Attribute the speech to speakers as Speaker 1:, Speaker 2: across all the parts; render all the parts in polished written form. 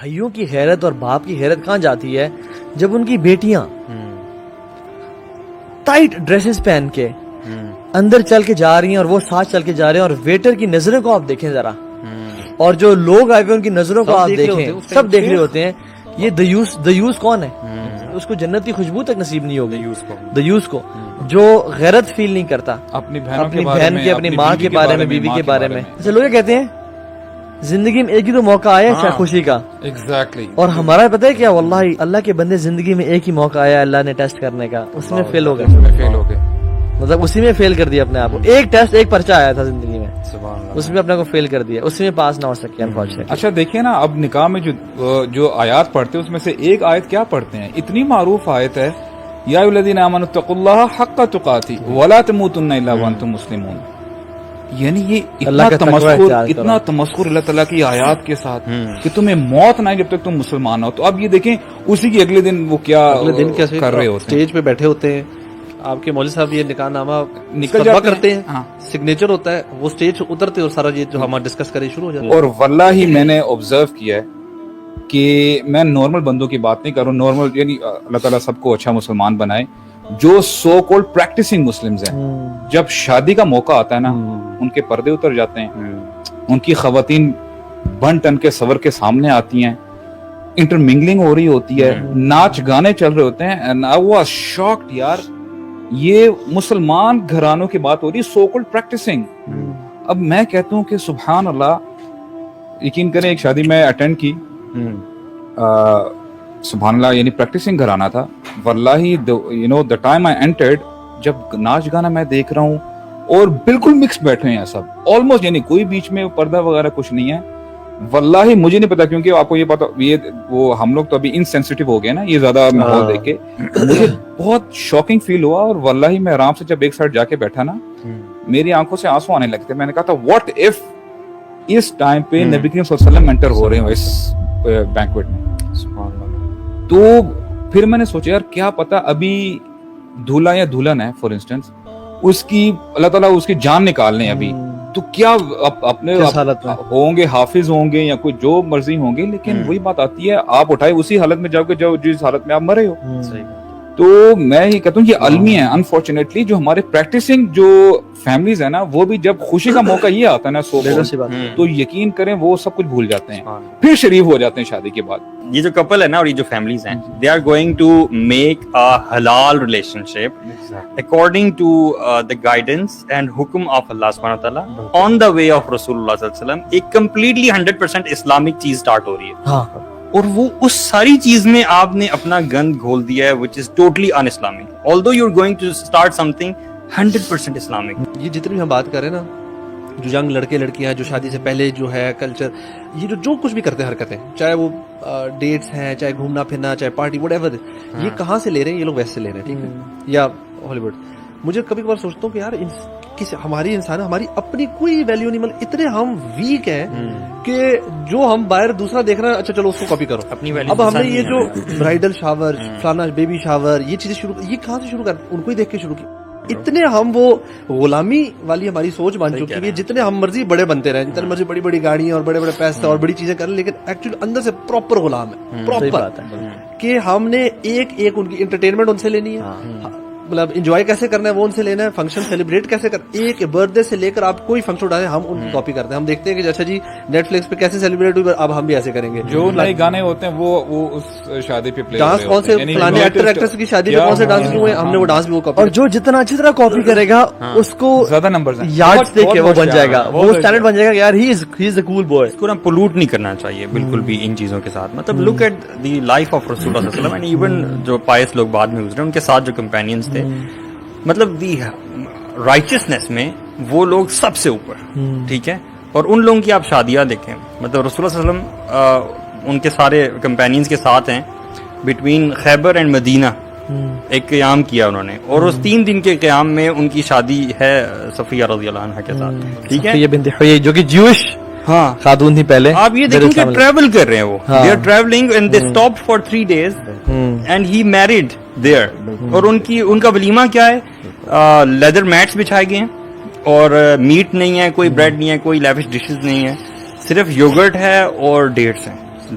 Speaker 1: بھائیوں کی غیرت اور باپ کی غیرت کہاں جاتی ہے جب ان کی بیٹیاں ٹائٹ ڈریسز پہن کے اندر چل کے جا رہی ہیں اور وہ ساتھ چل کے جا رہے ہیں، اور ویٹر کی نظروں کو آپ دیکھیں ذرا، اور جو لوگ آئے ہوئے ان کی نظروں کو آپ دیکھیں، سب دیکھ رہے ہوتے ہیں یہ دیوس کون ہے؟ اس کو جنت کی خوشبو تک نصیب نہیں ہوگی، دیوس کو جو غیرت فیل نہیں کرتا اپنی بہن کے، اپنی ماں کے بارے میں، بیوی کے بارے میں۔ اچھا، لوگ کیا کہتے ہیں زندگی میں ایک ہی تو موقع آیا ہے خوشی کا،
Speaker 2: ایگزیکٹلی،
Speaker 1: اور ہمارا پتہ ہے کیا، واللہ اللہ کے بندے زندگی میں ایک ہی موقع آیا اللہ نے ٹیسٹ کرنے کا، اس میں فیل ہو گئے، مطلب اسی میں فیل کر دیا اپنے آپ کو۔ ایک ٹیسٹ، ایک پرچہ آیا تھا زندگی میں، اس میں اپنے کو فیل کر دیا، اس میں پاس نہ ہو سکے انفارچونیٹلی۔
Speaker 2: اچھا دیکھیے نا، اب نکاح میں جو آیات پڑھتے ہیں اس میں سے ایک آیت کیا پڑھتے ہیں، اتنی معروف آیت ہے، یا ایھا الذین آمنوا اتقوا اللہ حق تقاتہ ولا تموتن الا وانتم مسلمون، یعنی یہ اتنا تمسخر اللہ تعالیٰ کی آیات کے ساتھ کہ تمہیں موت نہ آئے جب تک تم مسلمان ہو۔ تو اب یہ دیکھیں اسی کے اگلے دن وہ کیا کر رہے ہوتے ہیں،
Speaker 3: اسٹیج پہ بیٹھے ہوتے ہیں، آپ کے مولوی صاحب یہ نکاح نامہ نکل کرتے ہیں، سگنیچر ہوتا ہے، وہ اسٹیج اترتے اور سارا یہ جو ہم ڈسکس کریں شروع ہو جاتا ہے۔
Speaker 2: اور واللہ میں نے آبزرو کیا ہے کہ میں نارمل بندوں کی بات نہیں کر رہا ہوں، نارمل یعنی اللہ تعالیٰ سب کو اچھا مسلمان بنائے، جو سو کولڈ پریکٹسنگ مسلمز ہیں، جب شادی کا موقع آتا ہے نا، ان کے پردے اتر جاتے ہیں، ان کی خواتین بن ٹن کے سور کے سامنے آتی ہیں، انٹرمنگلنگ ہو رہی ہوتی ہے، ناچ گانے چل رہے ہوتے ہیں، and I was shocked یار، یہ مسلمان گھرانوں کی بات ہو رہی ہے، سو کولڈ پریکٹسنگ۔ اب میں کہتا ہوں کہ سبحان اللہ، یقین کریں ایک شادی میں اٹینڈ کی، سبحان اللہ، یعنی پریکٹسنگ گھرانہ تھا، واللہ you know the time I entered، جب ناچ گانا میں دیکھ رہا ہوں اور بالکل مکس بیٹھے ہیں سب، آلموسٹ، یعنی کوئی بیچ میں پردہ وغیرہ کچھ نہیں ہے۔ واللہ مجھے نہیں پتا، کیونکہ آپ کو یہ پتا، یہ وہ ہم لوگ تو ابھی انسینسٹیو ہو گئے نا یہ زیادہ ماحول دیکھ کے، مجھے بہت شاکنگ فیل ہوا، اور واللہ میں آرام سے جب ایک سائڈ جا کے بیٹھا نا، میری آنکھوں سے آنسو آنے لگتے، میں نے کہا تھا واٹ اف اس ٹائم پہ نبی کریم صلی اللہ علیہ وسلم انٹر ہو رہے ہوں اس بینکویٹ میں۔ تو پھر میں نے سوچا یار کیا پتا ابھی دولہا یا دلہن ہے فار انسٹنس، اس کی اللہ تعالیٰ اس کی جان نکال لیں ابھی، تو کیا اپنے ہوں گے، حافظ ہوں گے یا کوئی جو مرضی ہوں گے، لیکن وہی بات آتی ہے آپ اٹھائے اسی حالت میں جاؤ گے جس حالت میں آپ مرے ہو۔ تو میں یہ کہتا ہوں یہ المی ہے، انفارچونیٹلی جو ہمارے پریکٹسنگ جو فیملیز ہیں نا، وہ بھی جب خوشی کا موقع یہ آتا ہے نا تو یقین کریں وہ سب کچھ بھول جاتے ہیں، پھر شریف ہو جاتے ہیں شادی کے بعد۔
Speaker 4: یہ جو کپل ہے نا اور یہ جو فیملیز ہیں، they are going to make a halal relationship according to the guidance and حکم of اللہ سبحانہ وتعالیٰ on the way of رسول اللہ صلی اللہ علیہ وسلم، ایک completely 100% اسلامک چیز سٹارٹ ہو رہی ہے، اور وہ اس ساری چیز میں آپ نے اپنا گند گھول دیا ہے which is totally un-Islamic although you're going to start something 100% Islamic.
Speaker 3: یہ جتنی بھی ہم بات کریں نا، جو ینگ لڑکے لڑکیاں جو شادی سے پہلے جو ہے کلچر، یہ جو کچھ بھی کرتے ہیں حرکتیں، چاہے وہ ڈیٹس ہیں، چاہے گھومنا پھرنا، چاہے پارٹی وٹ ایور، یہ کہاں سے لے رہے ہیں؟ یہ لوگ ویسٹ سے لے رہے ہیں، ٹھیک ہے، یا ہالی ووڈ۔ مجھے کبھی کبھار سوچتا ہوں کہ یار ہماری انسان، ہماری اپنی کوئی ویلیو نہیں، مطلب اتنے ہم ویک ہیں کہ جو ہم باہر دوسرا دیکھ رہے ہیں، اچھا چلو اس کو کاپی کرو اپنی ویلیو۔ اب ہم نے یہ جو برائڈل شاور، فلانا بیبی شاور، یہ چیزیں شروع، یہ کہاں سے شروع کر، ان کو ہی دیکھ کے شروع کی۔ اتنے ہم وہ غلامی والی ہماری سوچ بن چکی ہے، جتنے ہم مرضی بڑے بنتے رہے، جتنے مرضی بڑی بڑی گاڑیاں اور بڑے بڑے پیسے اور بڑی چیزیں کریں، لیکن ایکچولی اندر سے پراپر غلام ہے، پراپر، کہ ہم نے ایک ان کی انٹرٹینمنٹ ان سے لینی ہے، مطلب انجوائے کیسے کرنا ہے وہ ان سے لینا ہے، فنکشن سیلیبریٹ کیسے کرنا، ایک برتھ ڈے سے لے کر آپ کوئی فنکشن اٹھائیں ہم ان کی کاپی کرتے ہیں۔ ہم دیکھتے ہیں کہ اچھا جی نیٹ فلکس پہ کیسے سیلیبریٹ ہوئی، اب ہم بھی ایسے کریں گے، جو
Speaker 2: نئے گانے ہوتے ہیں وہ اس شادی پہ پلے
Speaker 3: ڈانس کون سے فلانے ایکٹر ایکٹریس کی شادی پہ کون سے ڈانس ہوئے، ہم نے وہ ڈانس بھی وہ کاپی،
Speaker 1: اور جو جتنا اچھی طرح کاپی کرے گا اس کو
Speaker 2: زیادہ نمبرز ہیں،
Speaker 1: یاد دیکھ کے وہ بن جائے گا، وہ اسٹینڈرڈ بن جائے گا، یار ہی از اے کول بوائے۔
Speaker 4: اس کو نا پولوٹ نہیں کرنا چاہیے بالکل بھی ان چیزوں کے ساتھ، مطلب look at the life of رسول اللہ صلی اللہ علیہ وسلم، ایون جو پائس لوگ بعد میں گزرے ان کے ساتھ جو کمپینینز تھے، مطلب دی رائچسنس میں وہ لوگ سب سے اوپر، ٹھیک ہے، اور ان لوگوں کی آپ شادیاں دیکھیں، مطلب رسول اللہ صلی اللہ علیہ وسلم ان کے سارے کمپینینز کے ساتھ ہیں، بٹوین خیبر اینڈ مدینہ ایک قیام کیا انہوں نے، اور اس 3 دن کے قیام میں ان کی شادی ہے صفیہ رضی اللہ عنہا کے ساتھ، ٹھیک ہے،
Speaker 1: یہ بنت حیی جو کہ جیوش خاتون تھی پہلے،
Speaker 4: آپ یہ دیکھیں کہ ٹریول کر رہے ہیں وہ، they are travelling and they stopped for 3 days and he married there, اور ان کا ولیمہ کیا ہے، لیدر میٹس بچھائے گئے ہیں، اور میٹ نہیں ہے، کوئی بریڈ نہیں ہے، کوئی لیوش ڈشز نہیں ہے، صرف یوگرٹ ہے اور ڈیٹس ہیں،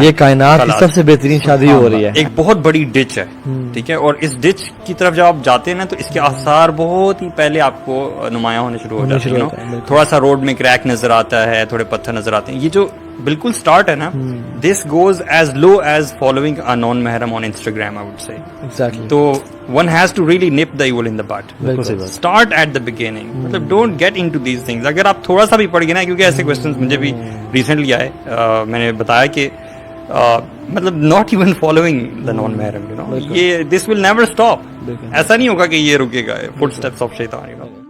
Speaker 1: یہ کائنات کی سب سے بہترین شادی ہو رہی ہے.
Speaker 4: ایک بہت بڑی ڈچ ہے, ٹھیک ہے, اور اس ڈچ کی طرف جب آپ جاتے ہیں نا تو اس کے آثار بہت ہی پہلے آپ کو نمایاں ہونے شروع ہو جاتے ہیں. تھوڑا سا روڈ میں کریک نظر آتا ہے, تھوڑے پتھر نظر آتے ہیں. یہ جو بالکل سٹارٹ ہے نا, this goes as low as following a non محرم on Instagram, I would say.
Speaker 1: Exactly.
Speaker 4: تو one has to really nip the evil in the bud. Start at the beginning. مطلب don't get into these things. اگر آپ تھوڑا سا بھی پڑھ گئے نا, کیونکہ ایسے questions مجھے بھی ریسنٹلی آئے, میں نے بتایا کہ مطلب not even following the non Muharram, you know, یہ this will never stop. ایسا نہیں ہوگا کہ یہ رکے گا, footsteps of shaitan, you know.